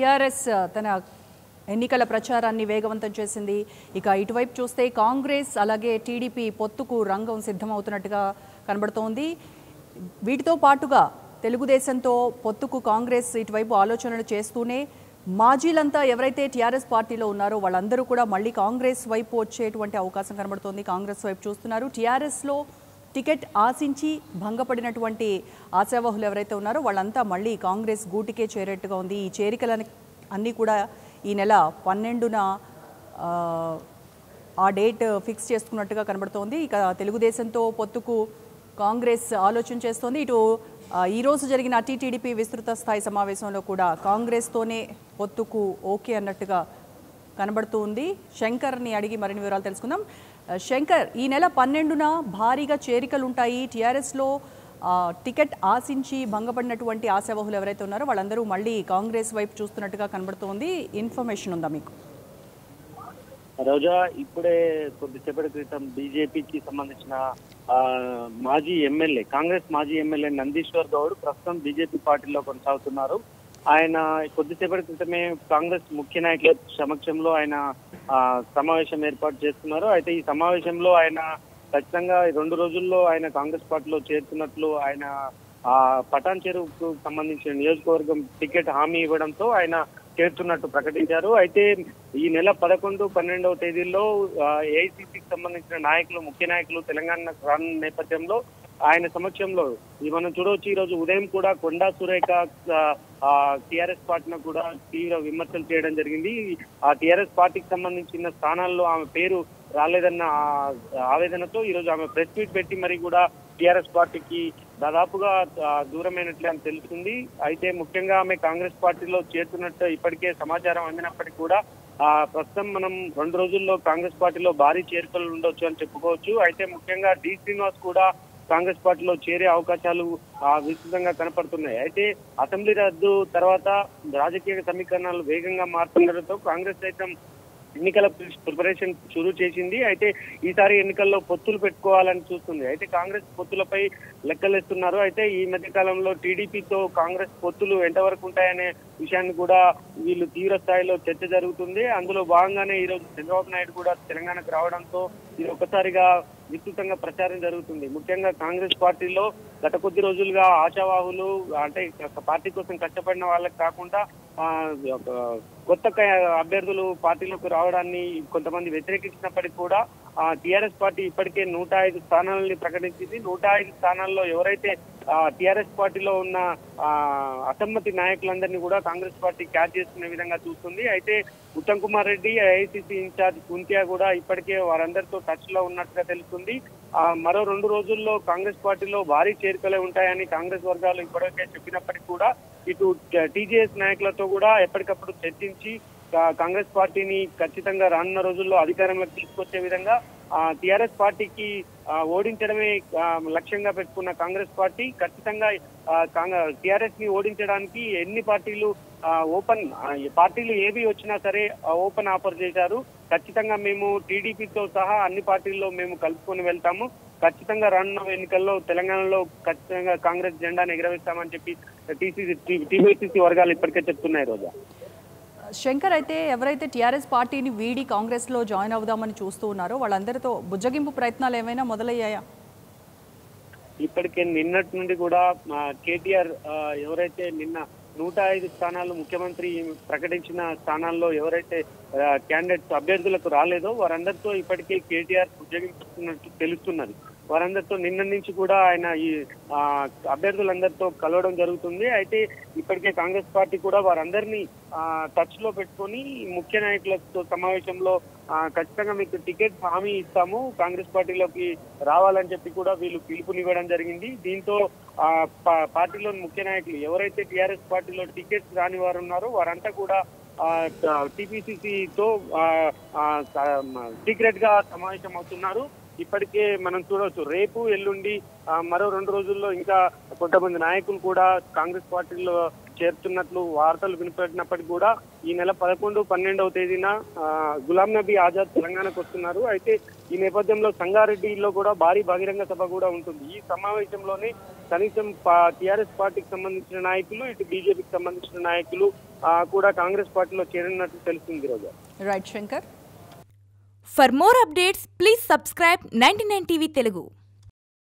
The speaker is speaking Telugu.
టీఆర్ఎస్ తన ఎన్నికల ప్రచారాన్ని వేగవంతం చేసింది. ఇక ఇటువైపు చూస్తే కాంగ్రెస్ అలాగే టీడీపీ పొత్తుకు రంగం సిద్ధమవుతున్నట్టుగా కనబడుతోంది. వీటితో పాటుగా తెలుగుదేశంతో పొత్తుకు కాంగ్రెస్ ఇటువైపు ఆలోచనలు చేస్తూనే మాజీలంతా ఎవరైతే టీఆర్ఎస్ పార్టీలో ఉన్నారో వాళ్ళందరూ కూడా మళ్ళీ కాంగ్రెస్ వైపు వచ్చేటువంటి అవకాశం కనబడుతోంది. కాంగ్రెస్ వైపు చూస్తున్నారు. టీఆర్ఎస్లో టికెట్ ఆశించి భంగపడినటువంటి ఆశావహులు ఎవరైతే ఉన్నారో వాళ్ళంతా మళ్ళీ కాంగ్రెస్ గూటికే చేరేట్టుగా ఉంది. ఈ చేరికలని అన్నీ కూడా ఈ నెల 12న ఆ డేట్ ఫిక్స్ చేసుకున్నట్టుగా కనబడుతోంది. ఇక తెలుగుదేశంతో పొత్తుకు కాంగ్రెస్ ఆలోచన చేస్తోంది. ఇటు ఈరోజు జరిగిన టీడీపీ విస్తృత స్థాయి సమావేశంలో కూడా కాంగ్రెస్తోనే పొత్తుకు ఓకే అన్నట్టుగా కనబడుతూ ఉంది. శంకర్ని అడిగి మరిన్ని వివరాలు తెలుసుకుందాం. శంకర్, ఈ నెల 12న భారీగా చేరికలు ఉంటాయి. టీఆర్ఎస్లో టికెట్ ఆశించి భంగపడినటువంటి ఆశావహులు ఎవరైతే ఉన్నారో వాళ్ళందరూ మళ్ళీ కాంగ్రెస్ వైపు చూస్తున్నట్టుగా కనబడుతోంది. ఇన్ఫర్మేషన్ ఉందా మీకు? రోజా, ఇప్పుడే కొద్దిసేపటి క్రితం బీజేపీకి సంబంధించిన మాజీ ఎమ్మెల్యే, కాంగ్రెస్ మాజీ ఎమ్మెల్యే నందీశ్వర్ గౌడ్ ప్రస్తుతం బీజేపీ పార్టీలో కొనసాగుతున్నారు. ఆయన కొద్దిసేపటి క్రితమే కాంగ్రెస్ ముఖ్య నాయకుల సమక్షంలో ఆయన సమావేశం ఏర్పాటు చేస్తున్నారు. అయితే ఈ సమావేశంలో ఆయన ఖచ్చితంగా 2 రోజుల్లో ఆయన కాంగ్రెస్ పార్టీలో చేరుతున్నట్లు ఆయన పటాన్ చెరువుకు సంబంధించిన నియోజకవర్గం టికెట్ హామీ ఇవ్వడంతో ఆయన చేరుతున్నట్టు ప్రకటించారు. అయితే ఈ నెల 11, 12వ తేదీల్లో ఏఐసీసీకి సంబంధించిన నాయకులు, ముఖ్య నాయకులు తెలంగాణ రానున్న నేపథ్యంలో ఆయన సమక్షంలో మనం చూడవచ్చు. ఈ రోజు ఉదయం కూడా కొండా సురేఖ టిఆర్ఎస్ పార్టీని కూడా తీవ్ర విమర్శలు చేయడం జరిగింది. ఆ టిఆర్ఎస్ పార్టీకి సంబంధించిన స్థానాల్లో ఆమె పేరు రాలేదన్న ఆవేదనతో ఈ రోజు ఆమె ప్రెస్ మీట్ పెట్టి మరి కూడా టిఆర్ఎస్ పార్టీకి దాదాపుగా దూరమైనట్లే అని తెలుస్తుంది. అయితే ముఖ్యంగా ఆమె కాంగ్రెస్ పార్టీలో చేరుతున్నట్టు ఇప్పటికే సమాచారం అందినప్పటికీ కూడా ప్రస్తుతం మనం 2 రోజుల్లో కాంగ్రెస్ పార్టీలో భారీ చేరికలు ఉండొచ్చు అని చెప్పుకోవచ్చు. అయితే ముఖ్యంగా డి శ్రీనివాస్ కూడా కాంగ్రెస్ పార్టీలో చేరే అవకాశాలు విస్తృతంగా కనపడుతున్నాయి. అయితే అసెంబ్లీ రద్దు తర్వాత రాజకీయ సమీకరణాలు వేగంగా మారుతుండటంతో కాంగ్రెస్ సైతం ఎన్నికల ప్రిపరేషన్ షురూ చేసింది. అయితే ఈసారి ఎన్నికల్లో పొత్తులు పెట్టుకోవాలని చూస్తుంది. అయితే కాంగ్రెస్ పొత్తులపై లెక్కలేస్తున్నారు. అయితే ఈ మధ్య కాలంలో టీడీపీతో కాంగ్రెస్ పొత్తులు ఎంతవరకు ఉంటాయనే విషయాన్ని కూడా వీళ్ళు తీవ్ర స్థాయిలో చర్చ జరుగుతుంది. అందులో భాగంగానే ఈరోజు చంద్రబాబు నాయుడు కూడా తెలంగాణకు రావడంతో ఇది ఒక్కసారిగా విస్తృతంగా ప్రచారం జరుగుతుంది. ముఖ్యంగా కాంగ్రెస్ పార్టీలో గత కొద్ది రోజులుగా ఆశావాహులు, అంటే పార్టీ కోసం కష్టపడిన వాళ్ళకి కాకుండా కొత్త అభ్యర్థులు పార్టీలోకి రావడాన్ని కొంతమంది వ్యతిరేకించినప్పటికీ కూడా టిఆర్ఎస్ పార్టీ ఇప్పటికే 105 స్థానాలని ప్రకటించింది. 105 స్థానాల్లో ఎవరైతే టిఆర్ఎస్ పార్టీలో ఉన్న అసమ్మతి నాయకులందరినీ కూడా కాంగ్రెస్ పార్టీ క్యాచ్ చేసుకునే విధంగా చూస్తుంది. అయితే ఉత్తమ్ కుమార్ రెడ్డి, ఏఐసీసీ ఇన్ఛార్జ్ కుంతియా కూడా ఇప్పటికే వారందరితో టచ్ లో ఉన్నట్టుగా తెలుస్తుంది. మరో 2 రోజుల్లో కాంగ్రెస్ పార్టీలో భారీ చేరికలే ఉంటాయని కాంగ్రెస్ వర్గాలు ఇప్పటికే చెప్పినప్పటికీ కూడా ఇటు టీజేఎస్ నాయకులతో కూడా ఎప్పటికప్పుడు చర్చించి కాంగ్రెస్ పార్టీని ఖచ్చితంగా రానున్న రోజుల్లో అధికారంలోకి తీసుకొచ్చే విధంగా టిఆర్ఎస్ పార్టీకి ఓడించడమే లక్ష్యంగా పెట్టుకున్న కాంగ్రెస్ పార్టీ ఖచ్చితంగా టిఆర్ఎస్ ని ఓడించడానికి ఎన్ని పార్టీలు ఓపెన్ పార్టీలు ఏవి వచ్చినా సరే ఓపెన్ ఆఫర్ చేశారు. ఖచ్చితంగా మేము టీడీపీతో సహా అన్ని పార్టీల్లో మేము కలుపుకొని వెళ్తాము, ఖచ్చితంగా రానున్న ఎన్నికల్లో తెలంగాణలో ఖచ్చితంగా కాంగ్రెస్ జెండాను ఎగరవేస్తామని చెప్పి టీపీసీసీ వర్గాలు ఇప్పటికే చెప్తున్నాయి. రోజా, శంకర్, అయితే ఎవరైతే టీఆర్ఎస్ పార్టీని వీడి కాంగ్రెస్లో జాయిన్ అవుదామని చూస్తూ ఉన్నారో వాళ్ళందరితో బుజ్జగింపు ప్రయత్నాలు ఏమైనా మొదలయ్యాయా? ఇప్పటికే నిన్నటి నుండి కూడా కేటీఆర్ ఎవరైతే నిన్న 105 స్థానాలు ముఖ్యమంత్రి ప్రకటించిన స్థానాల్లో ఎవరైతే క్యాండిడేట్స్ అభ్యర్థులకు రాలేదో వారందరితో ఇప్పటికే కేటీఆర్ బుజ్జగించుకున్నట్టు తెలుస్తున్నది. వారందరితో నిన్న నుంచి కూడా ఆయన ఈ అభ్యర్థులందరితో కలవడం జరుగుతుంది. అయితే ఇప్పటికే కాంగ్రెస్ పార్టీ కూడా వారందరినీ టచ్ లో పెట్టుకొని ముఖ్య నాయకులతో సమావేశంలో ఖచ్చితంగా మీకు టికెట్ హామీ ఇస్తాము, కాంగ్రెస్ పార్టీలోకి రావాలని చెప్పి కూడా వీళ్ళు పిలుపునివ్వడం జరిగింది. దీంతో పార్టీలోని ముఖ్య నాయకులు ఎవరైతే టీఆర్ఎస్ పార్టీలో టికెట్స్ రాని వారు ఉన్నారో వారంతా కూడా టీపీసీసీతో సీక్రెట్ గా సమావేశం అవుతున్నారు. ఇప్పటికే మనం చూడవచ్చు, రేపు ఎల్లుండి మరో 2 రోజుల్లో ఇంకా కొంతమంది నాయకులు కూడా కాంగ్రెస్ పార్టీలో చేరుతున్నట్లు వార్తలు వినిపడినప్పటికీ కూడా ఈ నెల 11, 12వ తేదీన గులాం నబీ ఆజాద్ తెలంగాణకు వస్తున్నారు. అయితే ఈ నేపథ్యంలో సంగారెడ్డిలో కూడా భారీ బహిరంగ సభ కూడా ఉంటుంది. ఈ సమావేశంలోనే కనీసం టీఆర్ఎస్ పార్టీకి సంబంధించిన నాయకులు, ఇటు బీజేపీకి సంబంధించిన నాయకులు కూడా కాంగ్రెస్ పార్టీలో చేరినట్టు తెలుస్తుంది. Roja. Right Shankar. For more updates, please subscribe 99 TV Telugu.